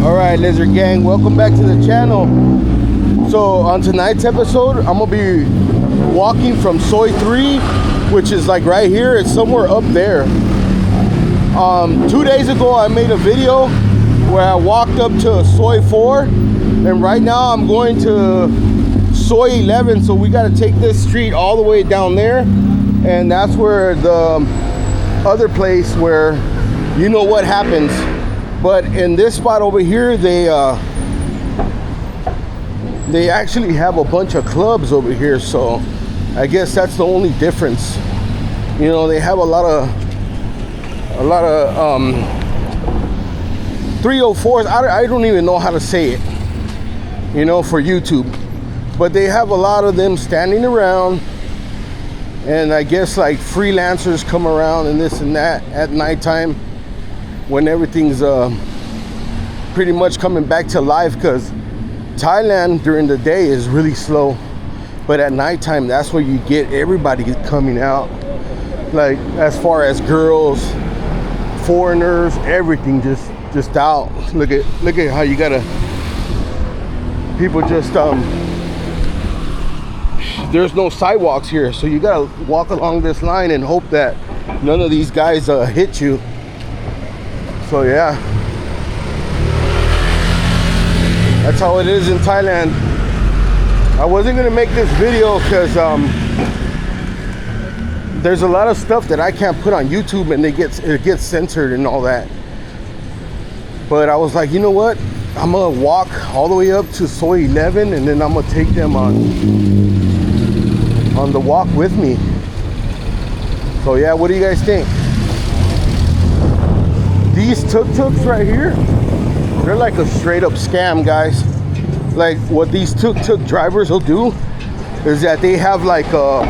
Alright, Lizard Gang, welcome back to the channel. So on tonight's episode, I'm gonna be walking from Soy 3, which is like right here. It's somewhere up there. 2 days ago I made a video where I walked up to Soy 4, and right now I'm going to Soy 11. So we got to take this street all the way down there, and that's where the other place where you know what happens. But in this spot over here, they actually have a bunch of clubs over here, so I guess that's the only difference. You know, they have a lot of 304s. I don't even know how to say it, you know, for YouTube, but they have a lot of them standing around, and I guess like freelancers come around and this and that at nighttime when everything's pretty much coming back to life, because Thailand during the day is really slow, but at nighttime that's where you get everybody coming out, like as far as girls, foreigners, everything just out. Look at how you gotta, people just there's no sidewalks here, so you gotta walk along this line and hope that none of these guys hit you. So yeah, that's how it is in Thailand. I wasn't gonna make this video because there's a lot of stuff that I can't put on YouTube, and it gets censored and all that. But I was like, you know what? I'm gonna walk all the way up to Soy 11, and then I'm gonna take them on the walk with me. So yeah, what do you guys think? These tuk-tuks right here, they're like a straight up scam, guys. Like what these tuk-tuk drivers will do is that they have like a,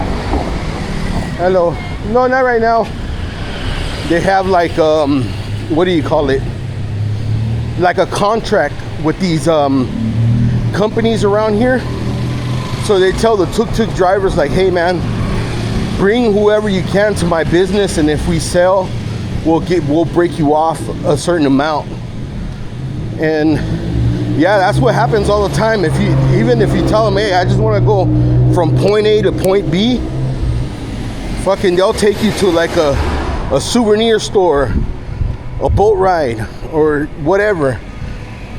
hello, no, not right now. They have like what do you call it? Like a contract with these companies around here. So they tell the tuk-tuk drivers like, hey man, bring whoever you can to my business, and if we sell, we'll break you off a certain amount. And yeah, that's what happens all the time. Even if you tell them, hey, I just want to go from point A to point B, fucking they'll take you to like a souvenir store, a boat ride, or whatever.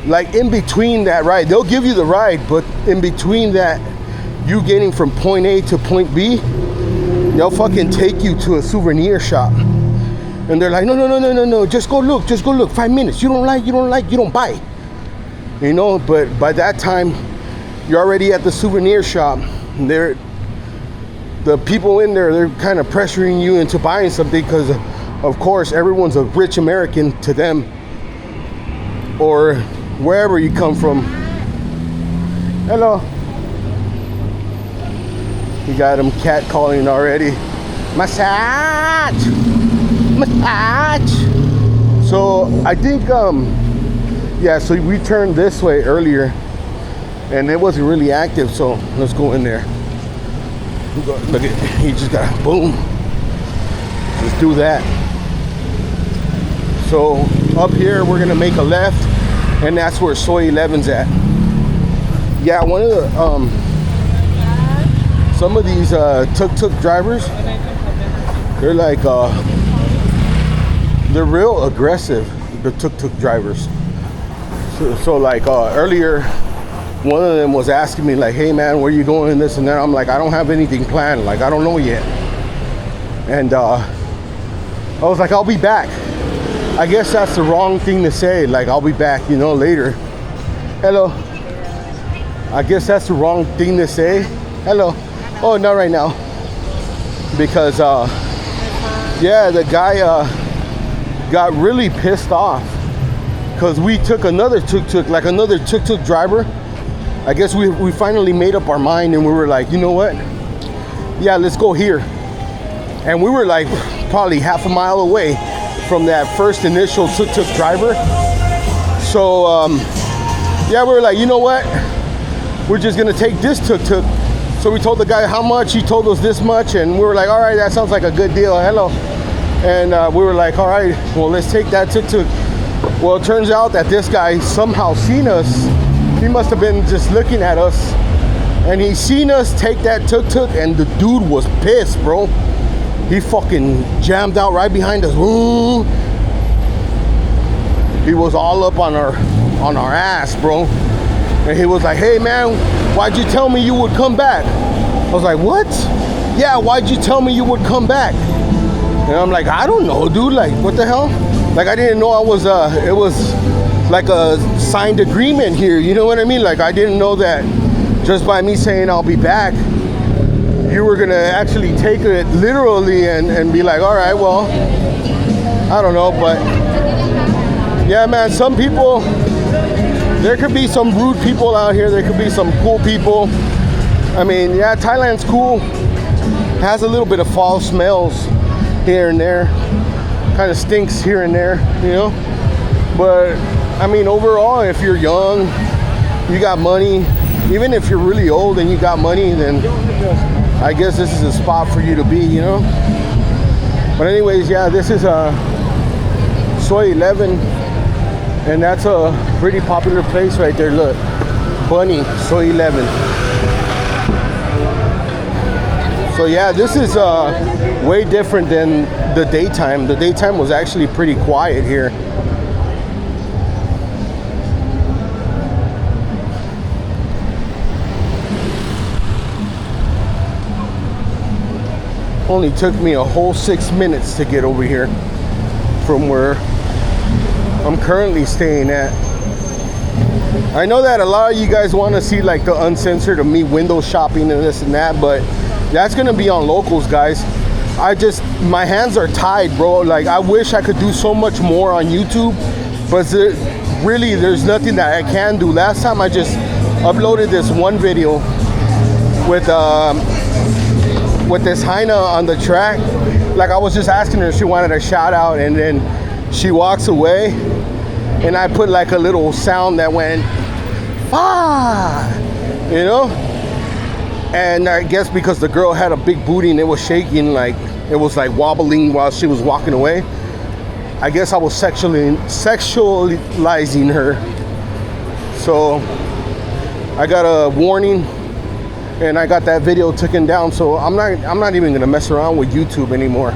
Like in between that ride, they'll give you the ride, but in between that, you getting from point A to point B, they'll fucking take you to a souvenir shop. And they're like, no, just go look, 5 minutes. You don't like, you don't buy. You know, but by that time, you're already at the souvenir shop. And the people in there, they're kind of pressuring you into buying something because, of course, everyone's a rich American to them, or wherever you come from. Hello. You got him cat calling already. Massage. So I think yeah, so we turned this way earlier and it wasn't really active, so let's go in there. Look at, he just got boom. Let's do that. So up here we're gonna make a left, and that's where Soy 11's at. Yeah, one of the some of these tuk-tuk drivers, they're like they're real aggressive, the tuk-tuk drivers. So like earlier, one of them was asking me like, hey man, where you going, this and that. I'm like, I don't have anything planned, like I don't know yet. And I was like, I'll be back. I guess that's the wrong thing to say, like I'll be back, you know, later. Hello. I guess that's the wrong thing to say. Hello. Oh, not right now. Because yeah, the guy got really pissed off because we took another tuk-tuk, like another tuk-tuk driver. I guess we finally made up our mind, and we were like, you know what? Yeah, let's go here. And we were like probably half a mile away from that first initial tuk-tuk driver. So yeah, we were like, you know what? We're just gonna take this tuk-tuk. So we told the guy how much. He told us this much, and we were like, all right, that sounds like a good deal. Hello. And we were like, all right, well, let's take that tuk-tuk. Well, it turns out that this guy somehow seen us. He must have been just looking at us, and he seen us take that tuk-tuk, and the dude was pissed, bro. He fucking jammed out right behind us. Ooh. He was all up on our ass, bro. And he was like, hey man, why'd you tell me you would come back? I was like, what? Yeah, why'd you tell me you would come back? And I'm like, I don't know, dude. Like, what the hell? Like, I didn't know I was, it was like a signed agreement here. You know what I mean? Like, I didn't know that just by me saying I'll be back, you were gonna actually take it literally and be like, all right, well, I don't know. But yeah, man, some people, there could be some rude people out here. There could be some cool people. I mean, yeah, Thailand's cool. Has a little bit of foul smells here and there. Kind of stinks here and there, you know. But I mean, overall, if you're young, you got money, even if you're really old and you got money, then I guess this is a spot for you to be, you know. But anyways, yeah, this is Soy 11, and that's a pretty popular place right there. Look, Bunny, Soy 11. So yeah, this is way different than the daytime. The daytime was actually pretty quiet here. Only took me a whole 6 minutes to get over here from where I'm currently staying at. I know that a lot of you guys want to see like the uncensored of me window shopping and this and that, but that's gonna be on locals, guys. My hands are tied, bro. Like, I wish I could do so much more on YouTube, but really there's nothing that I can do. Last time I just uploaded this one video with this hyena on the track. Like, I was just asking her if she wanted a shout out, and then she walks away, and I put like a little sound that went, "Fah," you know? And I guess because the girl had a big booty and it was shaking, like it was like wobbling while she was walking away, I guess I was sexualizing her. So I got a warning, and I got that video taken down. So I'm not even gonna mess around with YouTube anymore.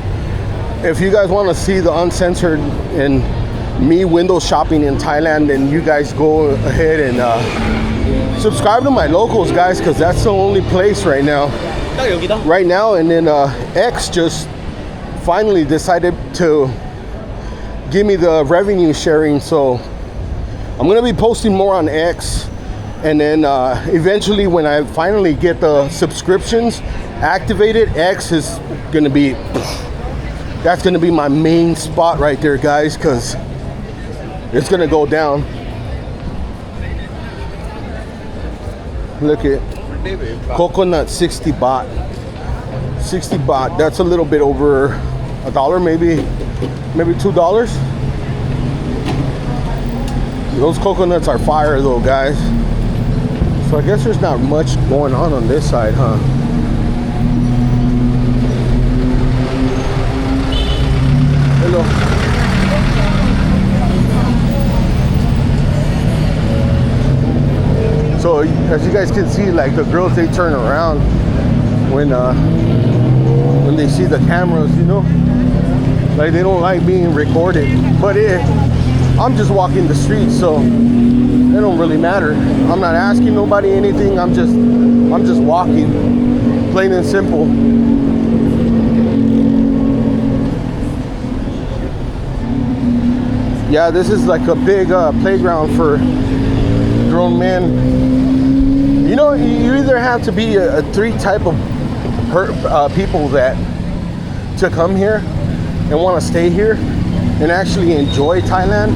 If you guys want to see the uncensored and me window shopping in Thailand, then you guys go ahead and subscribe to my locals, guys, because that's the only place right now. And then X just finally decided to give me the revenue sharing, so I'm gonna be posting more on X, and then eventually when I finally get the subscriptions activated, X is gonna be, that's gonna be my main spot right there, guys, because it's gonna go down. Look at coconut, 60 baht. 60 baht. That's a little bit over $1, maybe $2. Those coconuts are fire though, guys. So I guess there's not much going on this side, huh? Hello. So as you guys can see, like the girls, they turn around when they see the cameras, you know, like they don't like being recorded. But I'm just walking the street, so it don't really matter. I'm not asking nobody anything. I'm just walking, plain and simple. Yeah, this is like a big playground for grown men. You know, you either have to be a three type of people that to come here and want to stay here and actually enjoy Thailand.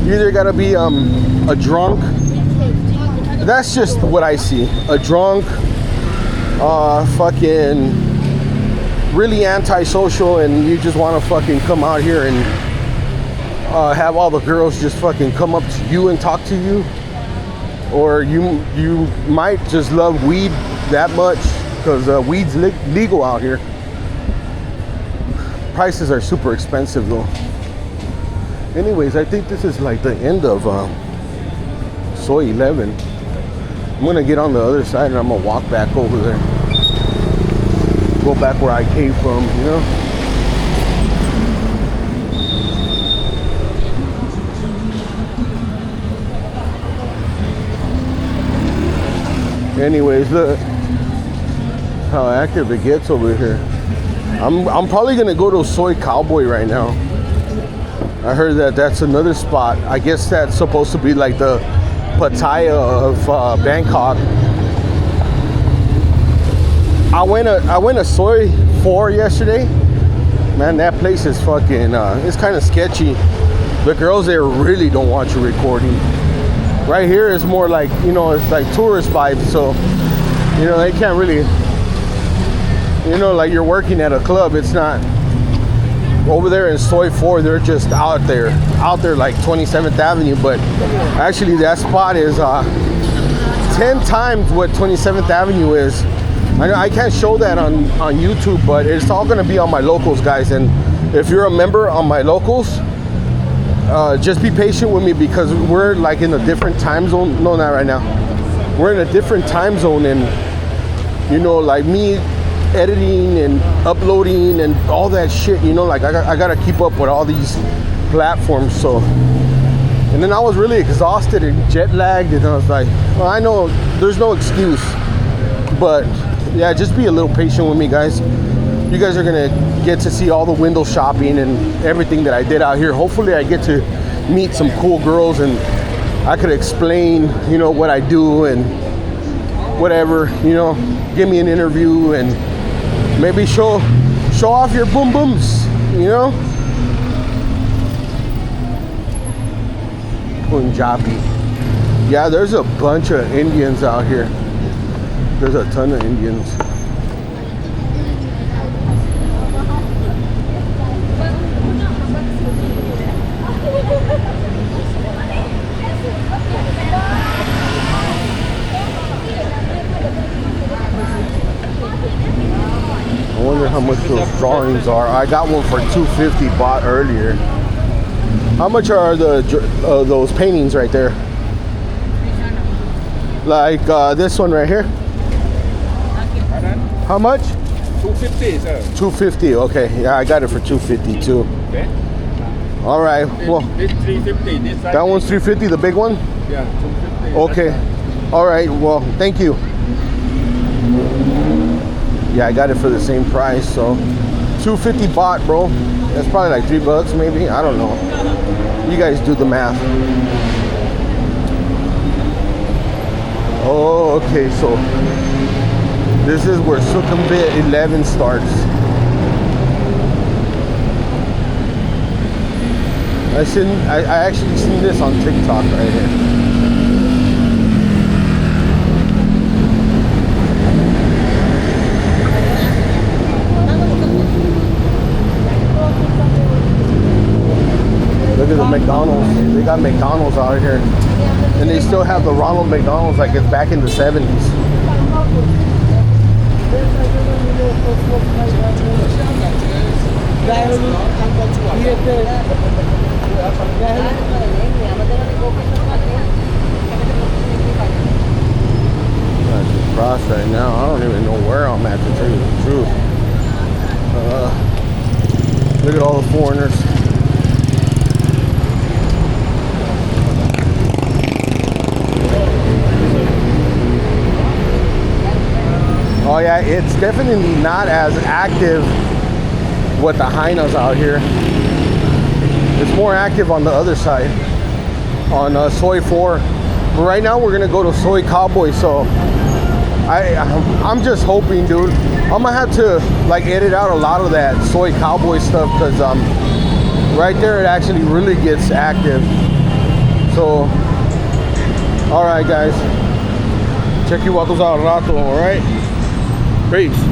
You either got to be a drunk. That's just what I see. A drunk, fucking really antisocial, and you just want to fucking come out here and have all the girls just fucking come up to you and talk to you. Or you might just love weed that much, because weed's legal out here. Prices are super expensive though. Anyways, I think this is like the end of Soy 11. I'm gonna get on the other side and I'm gonna walk back over there. Go back where I came from, you know? Anyways, look how active it gets over here. I'm probably gonna go to Soy Cowboy right now. I heard that that's another spot. I guess that's supposed to be like the Pattaya of Bangkok. I went to Soy 4 yesterday. Man, that place is fucking. It's kind of sketchy. The girls there really don't want you recording. Right here is more like, you know, it's like tourist vibes. So, you know, they can't really. You know, like you're working at a club. It's not. Over there in Soy 4, they're just out there like 27th Avenue. But actually, that spot is 10 times what 27th Avenue is. I know I can't show that on YouTube, but it's all gonna be on my locals, guys. And if you're a member on my locals, just be patient with me because we're like in a different time zone. No, not right now. We're in a different time zone, and you know, like me editing and uploading and all that shit, you know, like I gotta keep up with all these platforms. So, and then I was really exhausted and jet lagged, and I was like, well, I know there's no excuse, but yeah, just be a little patient with me, guys. You guys are gonna get to see all the window shopping and everything that I did out here. Hopefully I get to meet some cool girls and I could explain, you know, what I do and whatever, you know, give me an interview and maybe show off your boom booms, you know? Punjabi. Yeah, there's a bunch of Indians out here. There's a ton of Indians. I wonder how much those drawings are. I got one for $250 bought earlier. How much are the those paintings right there? Like this one right here? How much? 250, sir. 250. Okay, yeah, I got it for 250 too. Okay. All right. Well, This 350. This side. that one's 350. The big one. Yeah, 250. Okay. All right. Well, thank you. Yeah, I got it for the same price. So 250 bought, bro. That's probably like $3 maybe. I don't know. You guys do the math. Oh, okay. So this is where Sukhumvit 11 starts. I actually seen this on TikTok right here. Look at the McDonald's. They got McDonald's out here. And they still have the Ronald McDonald's like it's back in the 70s. I'm at the cross right now. I don't even know where I'm at, to tell you the truth. Look at all the foreigners. Oh yeah, it's definitely not as active with the hyenas out here. It's more active on the other side, on Soy 4. But right now we're gonna go to Soy Cowboy, so I'm just hoping, dude. I'm gonna have to like edit out a lot of that Soy Cowboy stuff because right there it actually really gets active. So, all right, guys. Check you vatos al rato, all right? Peace.